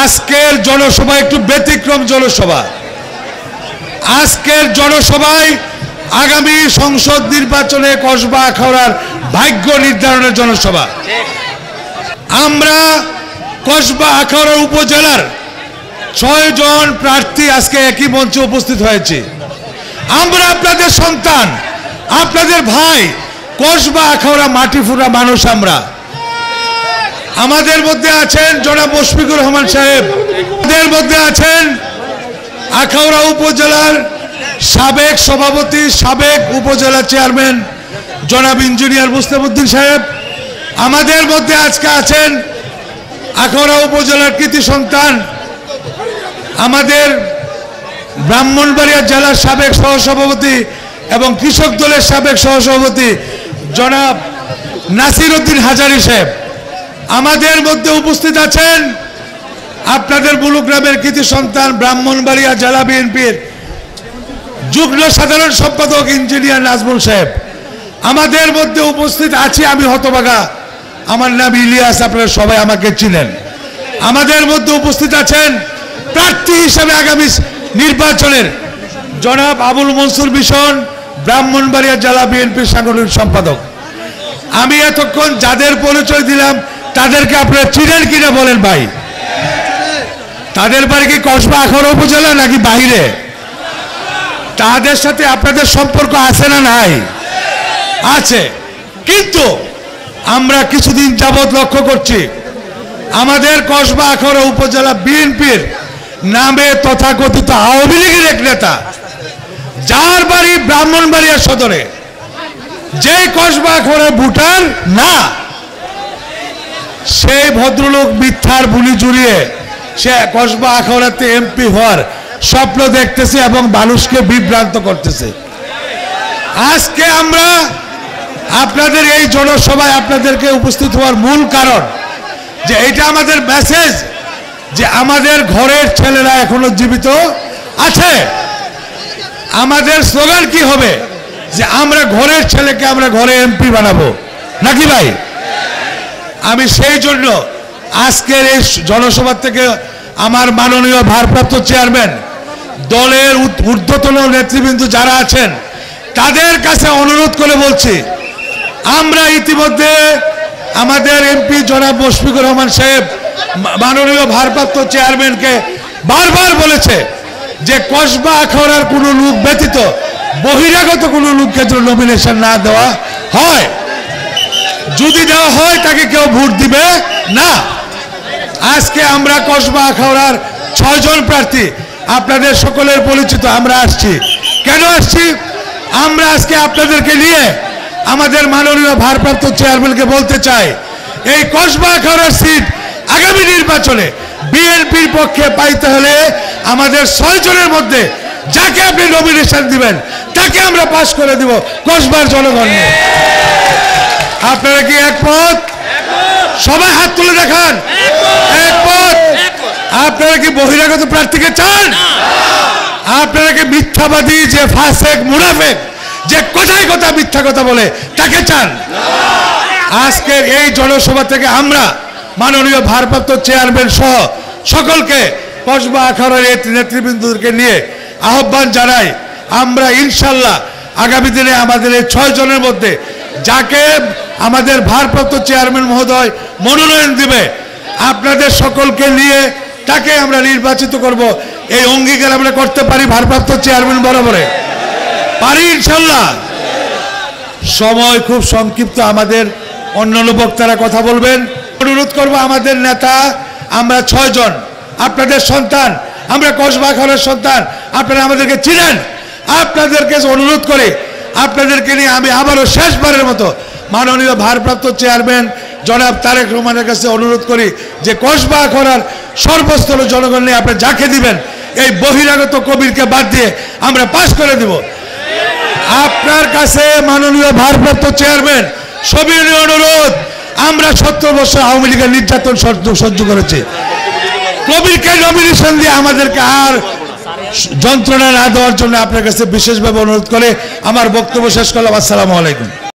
আজকের জনসভা একটু ব্যতিক্রম জনসভা। আজকের জনসভায় আগামী সংসদ নির্বাচনে কসবা আখাউড়ার ভাগ্য নির্ধারণের জনসভা। আমরা কসবা আখাউড়া উপজেলার 6 জন প্রার্থী আজকে একই মঞ্চে উপস্থিত হয়েছে। আমরা আপনাদের সন্তান, আপনাদের ভাই, কসবা আখাউড়া মাটি ফুটা মানুষ। আমরা আমাদের মধ্যে আছেন জনাব মুশফিকুর রহমান সাহেব, আমাদের মধ্যে আছেন আখাউড়া উপজেলার সাবেক সভাপতি, সাবেক উপজেলা চেয়ারম্যান জনাব ইঞ্জিনিয়ার মুস্তাফউদ্দিন সাহেব। আমাদের মধ্যে আজকে আছেন আখাউড়া উপজেলার কৃতি সন্তান, আমাদের ব্রাহ্মণবাড়িয়া জেলার সাবেক সহসভাপতি এবং কৃষক দলের সাবেক সহসভাপতি জনাব নাসির উদ্দিন হাজারি সাহেব। আমাদের মধ্যে উপস্থিত আছেন আপনাদের বুলুগ্রামের কৃতি সন্তান, ব্রাহ্মণবাড়িয়া জেলা বিএনপির যুগ্ম সাধারণ সম্পাদক ইঞ্জিনিয়ার নাজমুল সাহেব। আমাদের মধ্যে উপস্থিত আছি আমি হতভাগা, আমার নাম ইলিয়াস, আপনারা সবাই আমাকে চিনেন। আমাদের মধ্যে উপস্থিত আছেন প্রার্থী হিসেবে আগামী নির্বাচনের জনাব আবুল মনসুর মিশন, ব্রাহ্মণবাড়িয়া জেলা বিএনপির সাংগঠনিক সম্পাদক। আমি এতক্ষণ যাদের পরিচয় দিলাম তাদেরকে আপনারা চিনেন কিনা বলেন ভাই? তাদের বাড়ি কি কসবা আখাউড়া উপজেলা নাকি বাইরে? তাদের সাথে আপনাদের সম্পর্ক আছে না নাই? আছে। কিন্তু আমরা কিছুদিন যাবৎ লক্ষ্য করছি আমাদের কসবা আখাউড়া উপজেলা বিএনপির নামে তথাকথিত আওয়ামী লীগের এক নেতা, যার বাড়ি ব্রাহ্মণবাড়িয়া সদরে, যে কসবা আখাউড়া ভোটার না, সেই ভদ্রলোক মিথ্যার বুলি জুড়িয়ে সে কসবা আখাউড়াতে এমপি হওয়ার স্বপ্ন দেখতেছে এবং মানুষকে বিভ্রান্ত করতেছে। আজকে আমরা আপনাদের এই জনসভায় আপনাদেরকে উপস্থিত হওয়ার মূল কারণ যে এটা আমাদের মেসেজ যে আমাদের ঘরের ছেলেরা এখনো জীবিত আছে। আমাদের স্লোগান কি হবে? যে আমরা ঘরের ছেলেকে আমরা ঘরে এমপি বানাবো, নাকি ভাই? আমি সেই জন্য আজকের এই জনসভা থেকে আমার মাননীয় ভারপ্রাপ্ত চেয়ারম্যান, দলের ঊর্ধ্বতন নেতৃবৃন্দ যারা আছেন তাদের কাছে অনুরোধ করে বলছি, আমরা ইতিমধ্যে আমাদের এমপি জনাব মুশফিকুর রহমান সাহেব মাননীয় ভারপ্রাপ্ত চেয়ারম্যানকে বারবার বলেছে যে কসবা আখাউড়ার কোনো লোক ব্যতীত বহিরাগত কোনো লোককে যেন নমিনেশন না দেওয়া হয়। যদি দেওয়া হয় তাকে কেউ ভোট দিবে না। আজকে আমরা কসবা আখাউড়ার 6 জন প্রার্থী, আপনাদের সকলের পরিচিত। আমরা আসছি কেন আসছি? আমরা আজকে আপনাদেরকে নিয়ে আমাদের মাননীয় ভারপ্রাপ্ত চেয়ারম্যানকে বলতে চাই, এই কসবা আখাউড়ার সিট আগামী নির্বাচনে বিএনপির পক্ষে পাইতে হলে আমাদের 6 জনের মধ্যে যাকে আপনি নমিনেশন দিবেন তাকে আমরা পাশ করে দিব কসবার জনগণ। আপনারা কি একমত? সবাই হাত তুলে দেখান। একমত? আপনারা কি বহিরাগত প্রার্থীকে চান? আপনারা কি মিথ্যাবাদী, যে ফাসেক মুনাফেক, যে কথায় কথা মিথ্যা কথা বলে তাকে চান? আজকের এই জনসভা থেকে আমরা মাননীয় ভারপ্রাপ্ত চেয়ারম্যান সহ সকলকে কসবা আখাউড়ার নেতৃবৃন্দকে নিয়ে আহ্বান জানাই, আমরা ইনশাল্লাহ আগামী দিনে আমাদের এই 6 জনের মধ্যে যাকে আমাদের ভারপ্রাপ্ত চেয়ারম্যান মহোদয় মনোনয়ন দিবে, আপনাদের সকলকে নিয়ে তাকে আমরা নির্বাচিত করব। এই অঙ্গীকার আমরা করতে পারি ভারপ্রাপ্ত চেয়ারম্যান বরাবরে? পারি ইনশাল্লাহ। সময় খুব সংক্ষিপ্ত, আমাদের অন্যান্য বক্তারা কথা বলবেন। অনুরোধ করব আমাদের নেতা, আমরা 6 জন আপনাদের সন্তান, আমরা কসবা আখাউড়ার সন্তান, আপনারা আমাদেরকে চিনেন। আপনাদেরকে অনুরোধ করে আপনাদেরকে নিয়ে আমি আবারও শেষবারের মতো মাননীয় ভারপ্রাপ্ত চেয়ারম্যান জনাব তারেক রহমানের কাছে অনুরোধ করি যে কসবা আখাউড়ার সর্বস্তর জনগণ নিয়ে আপনি যাকে দিবেন এই বহিরাগত কবিরকে বাদ দিয়ে আমরা পাশ করে দিব। আপনার কাছে মাননীয় ভারপ্রাপ্ত চেয়ারম্যান সবিনয় অনুরোধ, আমরা 70 বছর আওয়ামী লীগের নির্যাতন সহ্য করেছি। কবিরকে নমিনেশন দিয়ে আমাদেরকে আর যন্ত্রণা না দেওয়ার জন্য আপনার কাছে বিশেষভাবে অনুরোধ করে আমার বক্তব্য শেষ করলাম। আসসালামু আলাইকুম।